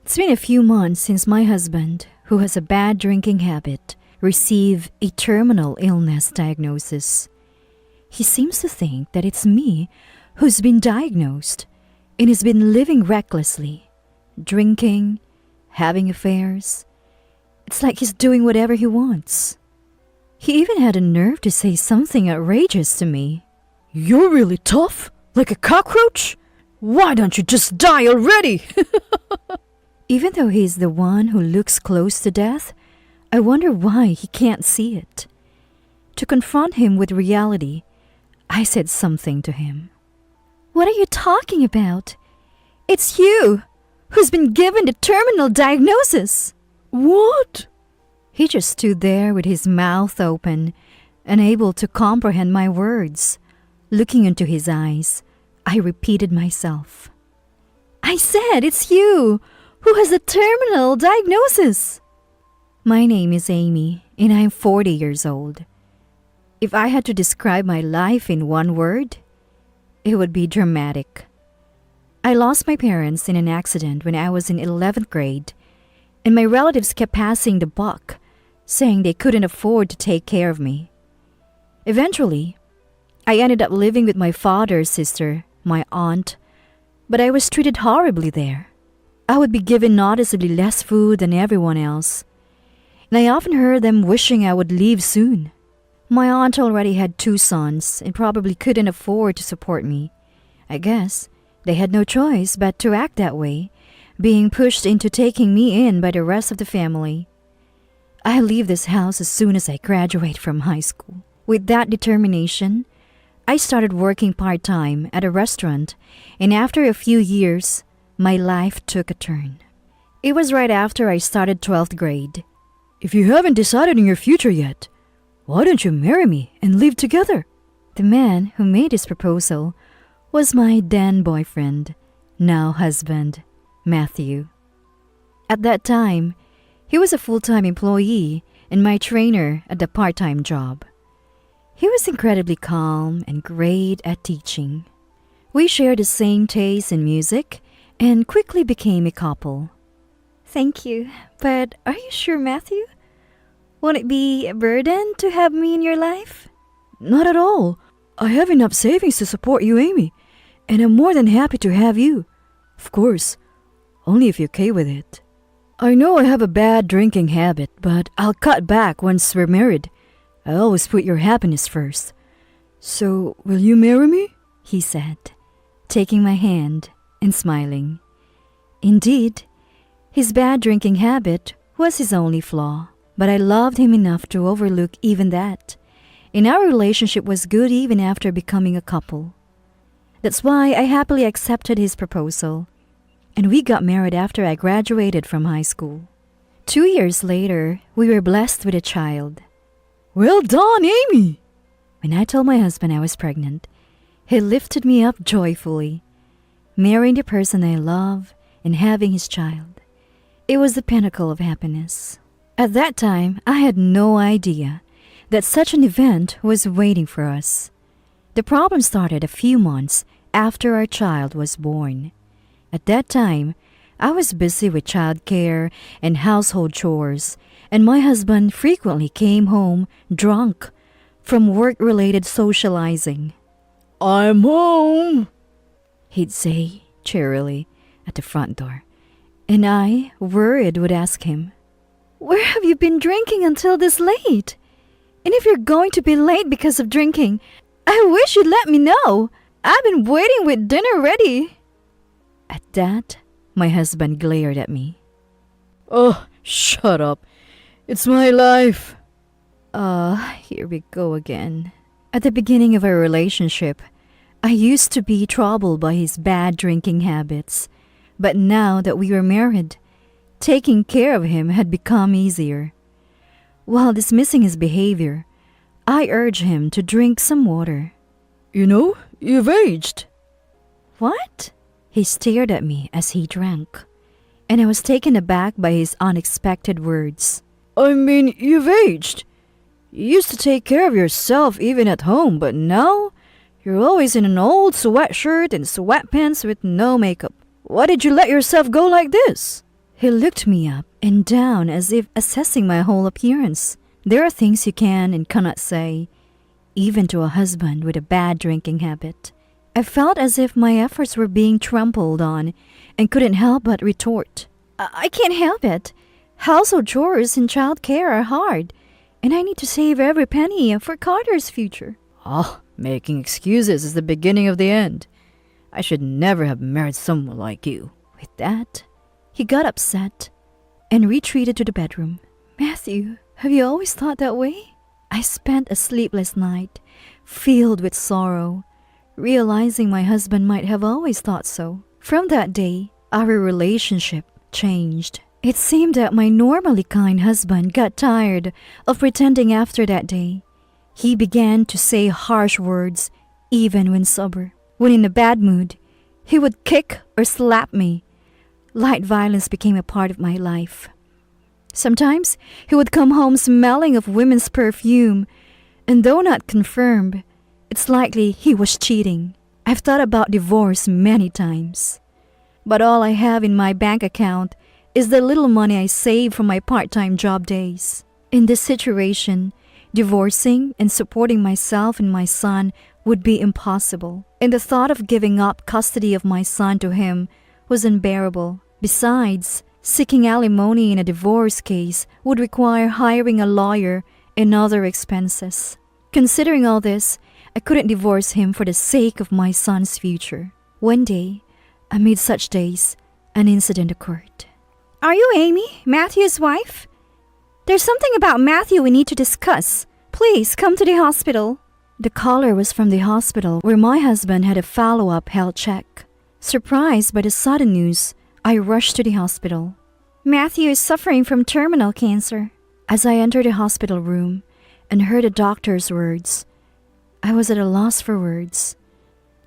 It's been a few months since my husband, who has a bad drinking habit, received a terminal illness diagnosis. He seems to think that it's me who's been diagnosed and has been living recklessly, drinking, having affairs. It's like he's doing whatever he wants. He even had a nerve to say something outrageous to me. You're really tough? Like a cockroach? Why don't you just die already? Even though he's the one who looks close to death, I wonder why he can't see it. To confront him with reality, I said something to him. What are you talking about? It's you who's been given the terminal diagnosis. What? He just stood there with his mouth open, unable to comprehend my words. Looking into his eyes, I repeated myself. I said it's you who has a terminal diagnosis. My name is Amy, and I'm 40 years old. If I had to describe my life in one word, it would be dramatic. I lost my parents in an accident when I was in 11th grade, and my relatives kept passing the buck, saying they couldn't afford to take care of me. Eventually, I ended up living with my father's sister, my aunt, but I was treated horribly there. I would be given noticeably less food than everyone else, and I often heard them wishing I would leave soon. My aunt already had 2 sons and probably couldn't afford to support me. I guess they had no choice but to act that way, being pushed into taking me in by the rest of the family. I leave this house as soon as I graduate from high school. With that determination, I started working part-time at a restaurant, and after a few years, my life took a turn. It was right after I started 12th grade. If you haven't decided on your future yet, why don't you marry me and live together? The man who made this proposal was my then boyfriend, now husband, Matthew. At that time, he was a full-time employee and my trainer at the part-time job. He was incredibly calm and great at teaching. We shared the same taste in music and quickly became a couple. Thank you, but are you sure, Matthew? Won't it be a burden to have me in your life? Not at all. I have enough savings to support you, Amy, and I'm more than happy to have you. Of course, only if you're okay with it. I know I have a bad drinking habit, but I'll cut back once we're married. I always put your happiness first. So, will you marry me? He said, taking my hand and smiling. Indeed, his bad drinking habit was his only flaw, but I loved him enough to overlook even that, and our relationship was good even after becoming a couple. That's why I happily accepted his proposal, and we got married after I graduated from high school. 2 years later, we were blessed with a child. Well done, Amy! When I told my husband I was pregnant, he lifted me up joyfully. Marrying the person I love and having his child, it was the pinnacle of happiness. At that time, I had no idea that such an event was waiting for us. The problem started a few months after our child was born. At that time, I was busy with childcare and household chores, and my husband frequently came home drunk from work-related socializing. I'm home, he'd say cheerily at the front door, and I, worried, would ask him, where have you been drinking until this late? And if you're going to be late because of drinking, I wish you'd let me know. I've been waiting with dinner ready. At that, my husband glared at me. Oh, shut up. It's my life. Here we go again. At the beginning of our relationship, I used to be troubled by his bad drinking habits. But now that we were married, taking care of him had become easier. While dismissing his behavior, I urged him to drink some water. You know, you've aged. What? He stared at me as he drank, and I was taken aback by his unexpected words. I mean, you've aged. You used to take care of yourself even at home, but now you're always in an old sweatshirt and sweatpants with no makeup. Why did you let yourself go like this? He looked me up and down as if assessing my whole appearance. There are things you can and cannot say, even to a husband with a bad drinking habit. I felt as if my efforts were being trampled on and couldn't help but retort. I can't help it. Household chores and child care are hard, and I need to save every penny for Carter's future. Oh, making excuses is the beginning of the end. I should never have married someone like you. With that, he got upset and retreated to the bedroom. Matthew, have you always thought that way? I spent a sleepless night, filled with sorrow, realizing my husband might have always thought so. From that day, our relationship changed. It seemed that my normally kind husband got tired of pretending after that day. He began to say harsh words, even when sober. When in a bad mood, he would kick or slap me. Light violence became a part of my life. Sometimes he would come home smelling of women's perfume, and though not confirmed, it's likely he was cheating. I've thought about divorce many times, but all I have in my bank account is the little money I saved from my part-time job days. In this situation, divorcing and supporting myself and my son would be impossible, and the thought of giving up custody of my son to him was unbearable. Besides, seeking alimony in a divorce case would require hiring a lawyer and other expenses. Considering all this, I couldn't divorce him for the sake of my son's future. One day, amid such days, an incident occurred. Are you Amy, Matthew's wife? There's something about Matthew we need to discuss. Please come to the hospital. The caller was from the hospital where my husband had a follow-up health check. Surprised by the sudden news, I rushed to the hospital. Matthew is suffering from terminal cancer. As I entered the hospital room and heard the doctor's words, I was at a loss for words.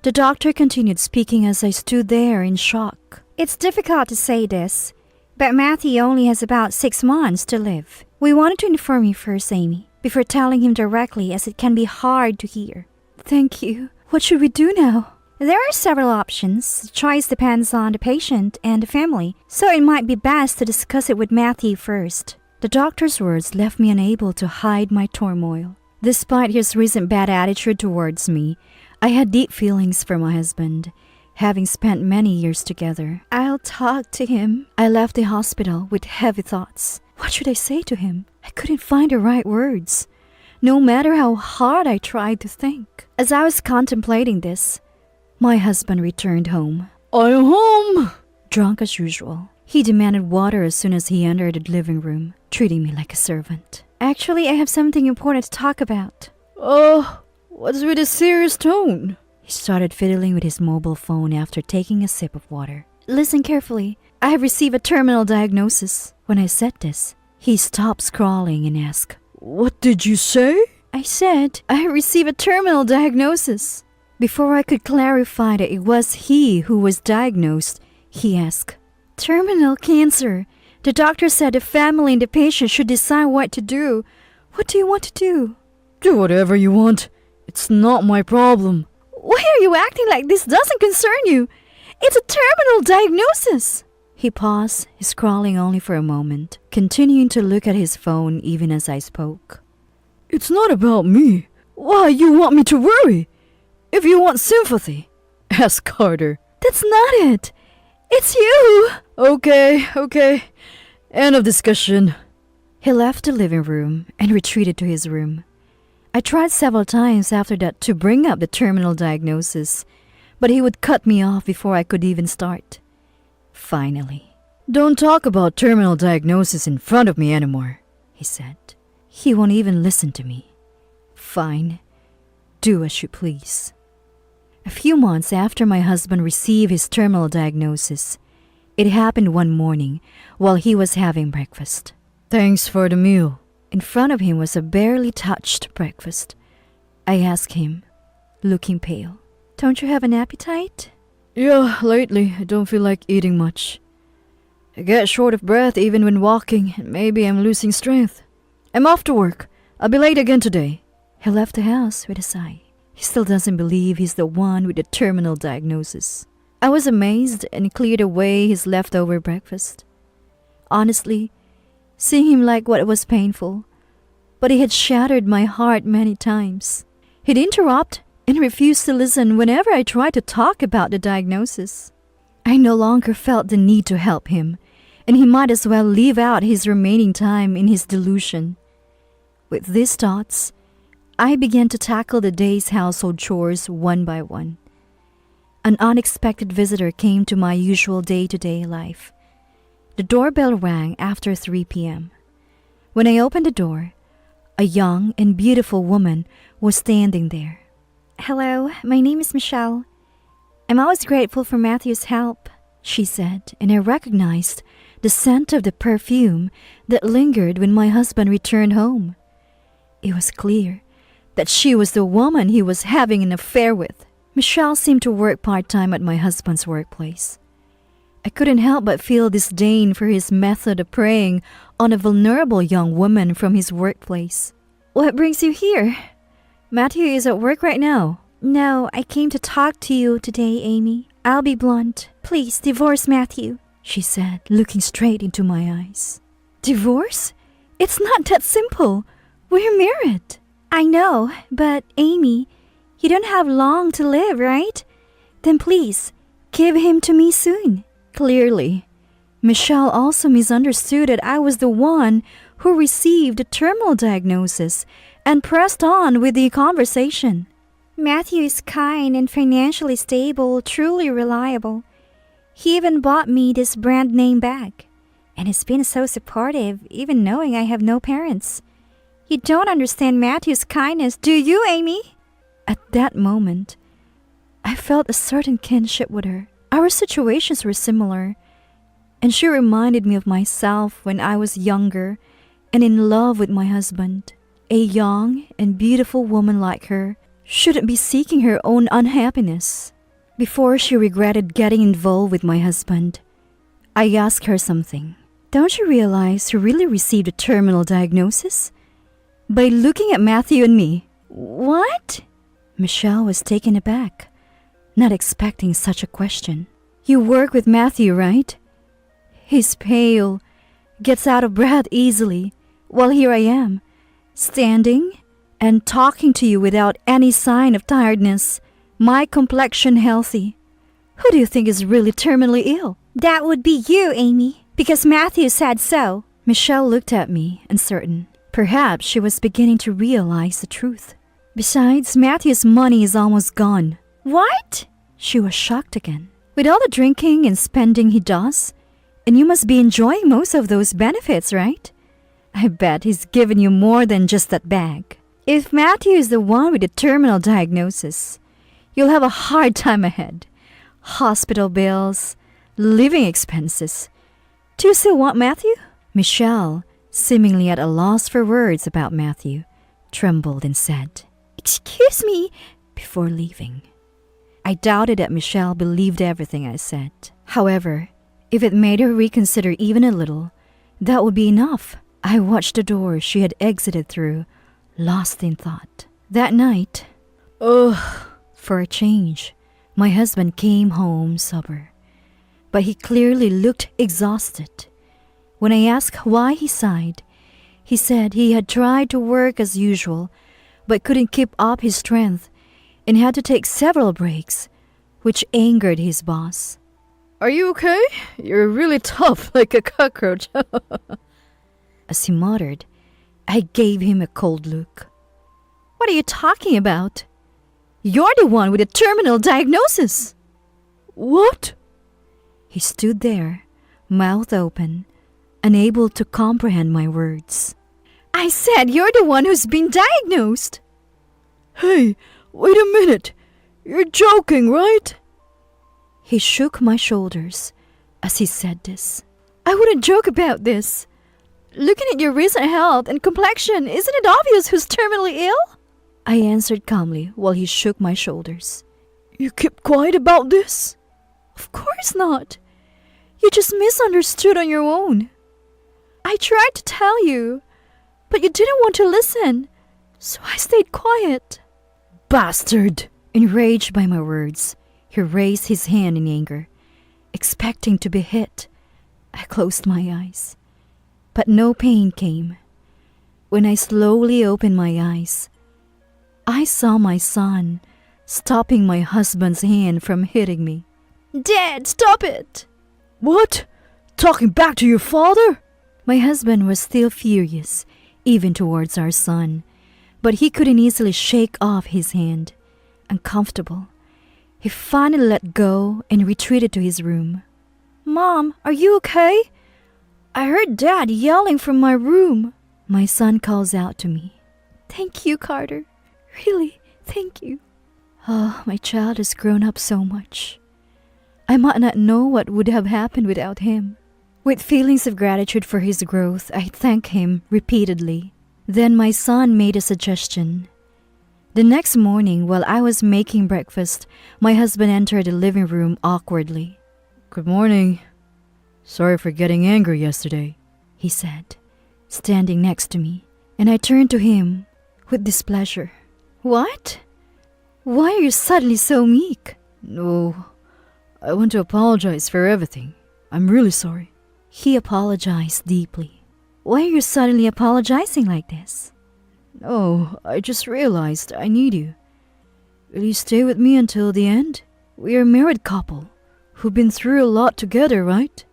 The doctor continued speaking as I stood there in shock. It's difficult to say this, but Matthew only has about 6 months to live. We wanted to inform you first, Amy, before telling him directly, as it can be hard to hear. Thank you. What should we do now? There are several options. The choice depends on the patient and the family, so it might be best to discuss it with Matthew first. The doctor's words left me unable to hide my turmoil. Despite his recent bad attitude towards me, I had deep feelings for my husband, having spent many years together. I'll talk to him. I left the hospital with heavy thoughts. What should I say to him? I couldn't find the right words, no matter how hard I tried to think. As I was contemplating this, my husband returned home. I'm home! Drunk as usual. He demanded water as soon as he entered the living room, treating me like a servant. Actually, I have something important to talk about. Oh, what's with a serious tone? He started fiddling with his mobile phone after taking a sip of water. Listen carefully. I have received a terminal diagnosis. When I said this, he stopped scrawling and asked, What did you say? I said I have received a terminal diagnosis. Before I could clarify that it was he who was diagnosed, he asked, Terminal cancer. The doctor said the family and the patient should decide what to do. What do you want to do? Do whatever you want. It's not my problem. Why are you acting like this doesn't concern you? It's a terminal diagnosis. He paused, scrawling only for a moment, continuing to look at his phone even as I spoke. It's not about me. Why you want me to worry? If you want sympathy, ask Carter. That's not it. It's you. Okay. End of discussion. He left the living room and retreated to his room. I tried several times after that to bring up the terminal diagnosis, but he would cut me off before I could even start. Finally, Don't talk about terminal diagnosis in front of me anymore, he said. He won't even listen to me. Fine. Do as you please. A few months after my husband received his terminal diagnosis, it happened one morning while he was having breakfast. Thanks for the meal. In front of him was a barely touched breakfast. I asked him, looking pale, Don't you have an appetite? Yeah, lately I don't feel like eating much. I get short of breath even when walking, and maybe I'm losing strength. I'm off to work. I'll be late again today. He left the house with a sigh. He still doesn't believe he's the one with the terminal diagnosis. I was amazed and cleared away his leftover breakfast. Honestly, seeing him like what was painful, but he had shattered my heart many times. He'd interrupt and refuse to listen whenever I tried to talk about the diagnosis. I no longer felt the need to help him, and he might as well live out his remaining time in his delusion. With these thoughts, I began to tackle the day's household chores one by one. An unexpected visitor came to my usual day-to-day life. The doorbell rang after 3 p.m. When I opened the door, a young and beautiful woman was standing there. Hello, my name is Michelle. I'm always grateful for Matthew's help, she said, and I recognized the scent of the perfume that lingered when my husband returned home. It was clear that she was the woman he was having an affair with. Michelle seemed to work part-time at my husband's workplace. I couldn't help but feel disdain for his method of preying on a vulnerable young woman from his workplace. What brings you here? Matthew is at work right now. No, I came to talk to you today, Amy. I'll be blunt. Please divorce Matthew, she said, looking straight into my eyes. Divorce? It's not that simple. We're married. I know, but Amy, you don't have long to live, right? Then please, give him to me soon. Clearly, Michelle also misunderstood that I was the one who received a terminal diagnosis and pressed on with the conversation. Matthew is kind and financially stable, truly reliable. He even bought me this brand name bag. And he's been so supportive, even knowing I have no parents. You don't understand Matthew's kindness, do you, Amy? At that moment, I felt a certain kinship with her. Our situations were similar, and she reminded me of myself when I was younger and in love with my husband. A young and beautiful woman like her shouldn't be seeking her own unhappiness. Before she regretted getting involved with my husband, I asked her something. Don't you realize you really received a terminal diagnosis? By looking at Matthew and me. What? Michelle was taken aback, not expecting such a question. You work with Matthew, right? He's pale, gets out of breath easily, while here I am, standing and talking to you without any sign of tiredness, my complexion healthy. Who do you think is really terminally ill? That would be you, Amy, because Matthew said so. Michelle looked at me, uncertain. Perhaps she was beginning to realize the truth. Besides, Matthew's money is almost gone. What? She was shocked again. With all the drinking and spending he does, and you must be enjoying most of those benefits, right? I bet he's given you more than just that bag. If Matthew is the one with the terminal diagnosis, you'll have a hard time ahead. Hospital bills, living expenses. Do you still want Matthew? Michelle, seemingly at a loss for words about Matthew, trembled and said, Excuse me, before leaving. I doubted that Michelle believed everything I said. However, if it made her reconsider even a little, that would be enough. I watched the door she had exited through, lost in thought. That night, for a change, my husband came home sober. But he clearly looked exhausted. When I asked why he sighed, he said he had tried to work as usual, but couldn't keep up his strength and had to take several breaks, which angered his boss. Are you okay? You're really tough like a cockroach. As he muttered, I gave him a cold look. What are you talking about? You're the one with a terminal diagnosis. What? He stood there, mouth open, unable to comprehend my words. I said you're the one who's been diagnosed. Hey, wait a minute. You're joking, right? He shook my shoulders as he said this. I wouldn't joke about this. Looking at your recent health and complexion, isn't it obvious who's terminally ill? I answered calmly while he shook my shoulders. You keep quiet about this? Of course not. You just misunderstood on your own. I tried to tell you, but you didn't want to listen, so I stayed quiet. Bastard! Enraged by my words, he raised his hand in anger, expecting to be hit. I closed my eyes, but no pain came. When I slowly opened my eyes, I saw my son stopping my husband's hand from hitting me. Dad, stop it! What? Talking back to your father? My husband was still furious, even towards our son, but he couldn't easily shake off his hand. Uncomfortable, he finally let go and retreated to his room. Mom, are you okay? I heard Dad yelling from my room. My son calls out to me. Thank you, Carter. Really, thank you. Oh, my child has grown up so much. I might not know what would have happened without him. With feelings of gratitude for his growth, I thank him repeatedly. Then my son made a suggestion. The next morning, while I was making breakfast, my husband entered the living room awkwardly. Good morning. Sorry for getting angry yesterday, he said, standing next to me, and I turned to him with displeasure. What? Why are you suddenly so meek? No, I want to apologize for everything. I'm really sorry. He apologized deeply. Why are you suddenly apologizing like this? No, I just realized I need you. Will you stay with me until the end? We are a married couple who've been through a lot together, right?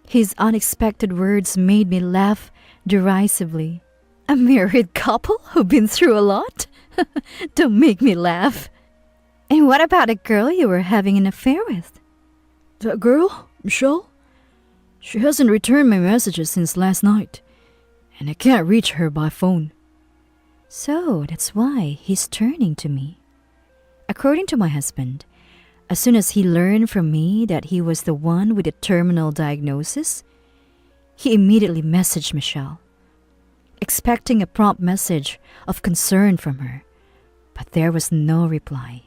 His unexpected words made me laugh derisively. A married couple who've been through a lot? Don't make me laugh. And what about a girl you were having an affair with? That girl, Michelle? She hasn't returned my messages since last night, and I can't reach her by phone. So that's why he's turning to me. According to my husband, as soon as he learned from me that he was the one with a terminal diagnosis, he immediately messaged Michelle, expecting a prompt message of concern from her, but there was no reply.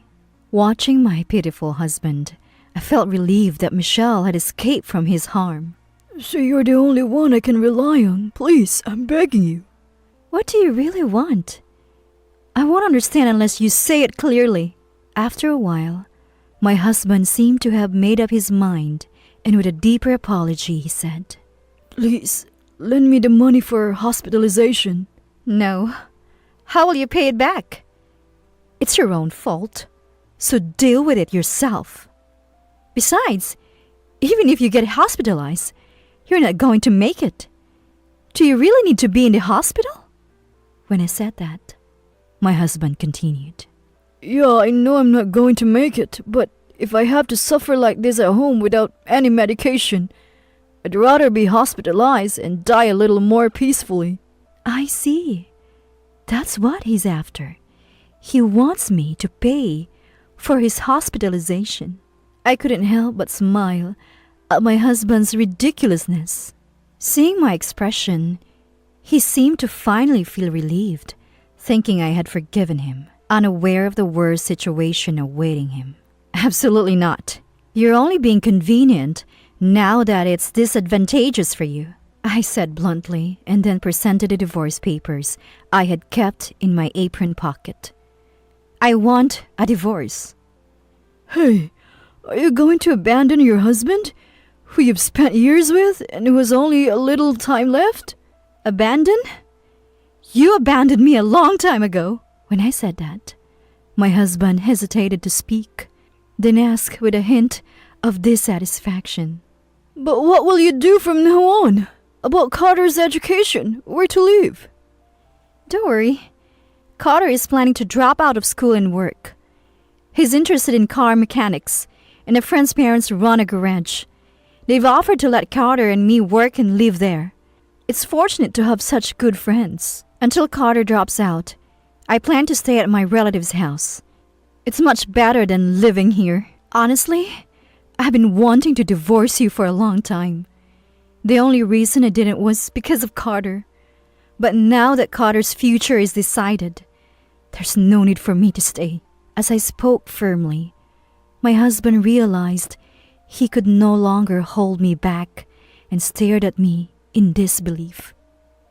Watching my pitiful husband, I felt relieved that Michelle had escaped from his harm. So you're the only one I can rely on. Please, I'm begging you. What do you really want? I won't understand unless you say it clearly. After a while, my husband seemed to have made up his mind, and with a deeper apology he said, Please, lend me the money for hospitalization. No. How will you pay it back? It's your own fault, so deal with it yourself. Besides, even if you get hospitalized, you're not going to make it. Do you really need to be in the hospital? When I said that, my husband continued. Yeah, I know I'm not going to make it, but if I have to suffer like this at home without any medication, I'd rather be hospitalized and die a little more peacefully. I see. That's what he's after. He wants me to pay for his hospitalization. I couldn't help but smile at my husband's ridiculousness. Seeing my expression, he seemed to finally feel relieved, thinking I had forgiven him, unaware of the worst situation awaiting him. Absolutely not. You're only being convenient now that it's disadvantageous for you, I said bluntly, and then presented the divorce papers I had kept in my apron pocket. I want a divorce. Hey, are you going to abandon your husband, who you've spent years with and who has only a little time left? Abandon? You abandoned me a long time ago. When I said that, my husband hesitated to speak, then asked with a hint of dissatisfaction. But what will you do from now on? About Carter's education? Where to live? Don't worry. Carter is planning to drop out of school and work. He's interested in car mechanics, and a friend's parents run a garage. They've offered to let Carter and me work and live there. It's fortunate to have such good friends. Until Carter drops out, I plan to stay at my relative's house. It's much better than living here. Honestly, I've been wanting to divorce you for a long time. The only reason I didn't was because of Carter. But now that Carter's future is decided, there's no need for me to stay. As I spoke firmly, my husband realized he could no longer hold me back and stared at me in disbelief.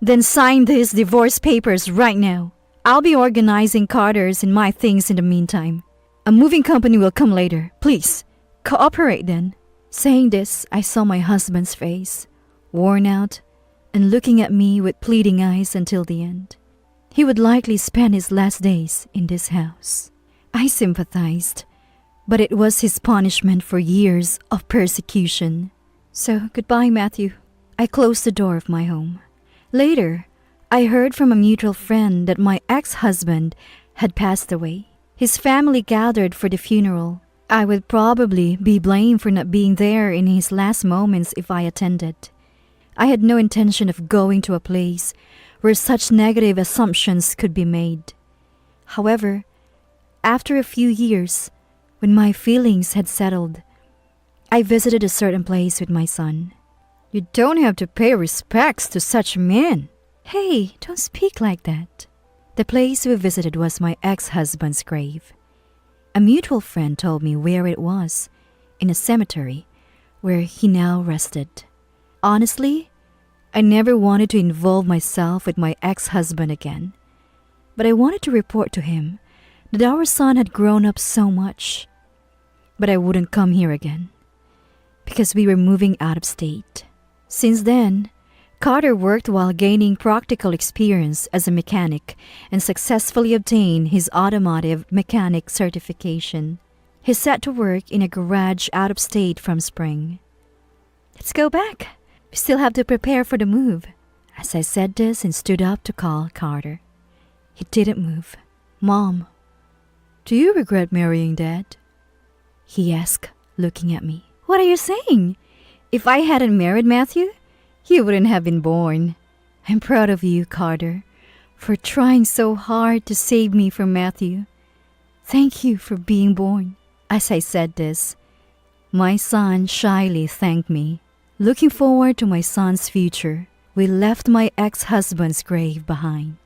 Then sign these divorce papers right now. I'll be organizing Carter's and my things in the meantime. A moving company will come later. Please, cooperate then. Saying this, I saw my husband's face, worn out, and looking at me with pleading eyes until the end. He would likely spend his last days in this house. I sympathized, but it was his punishment for years of persecution. So, goodbye, Matthew. I closed the door of my home. Later, I heard from a mutual friend that my ex-husband had passed away. His family gathered for the funeral. I would probably be blamed for not being there in his last moments if I attended. I had no intention of going to a place where such negative assumptions could be made. However, after a few years, when my feelings had settled, I visited a certain place with my son. You don't have to pay respects to such men. Hey, don't speak like that. The place we visited was my ex-husband's grave. A mutual friend told me where it was, in a cemetery where he now rested. Honestly, I never wanted to involve myself with my ex-husband again, but I wanted to report to him that our son had grown up so much. But I wouldn't come here again, because we were moving out of state. Since then, Carter worked while gaining practical experience as a mechanic and successfully obtained his automotive mechanic certification. He's set to work in a garage out of state from spring. Let's go back. We still have to prepare for the move. As I said this and stood up to call Carter, he didn't move. Mom, do you regret marrying Dad? He asked, looking at me. What are you saying? If I hadn't married Matthew, you wouldn't have been born. I'm proud of you, Carter, for trying so hard to save me from Matthew. Thank you for being born. As I said this, my son shyly thanked me. Looking forward to my son's future, we left my ex-husband's grave behind.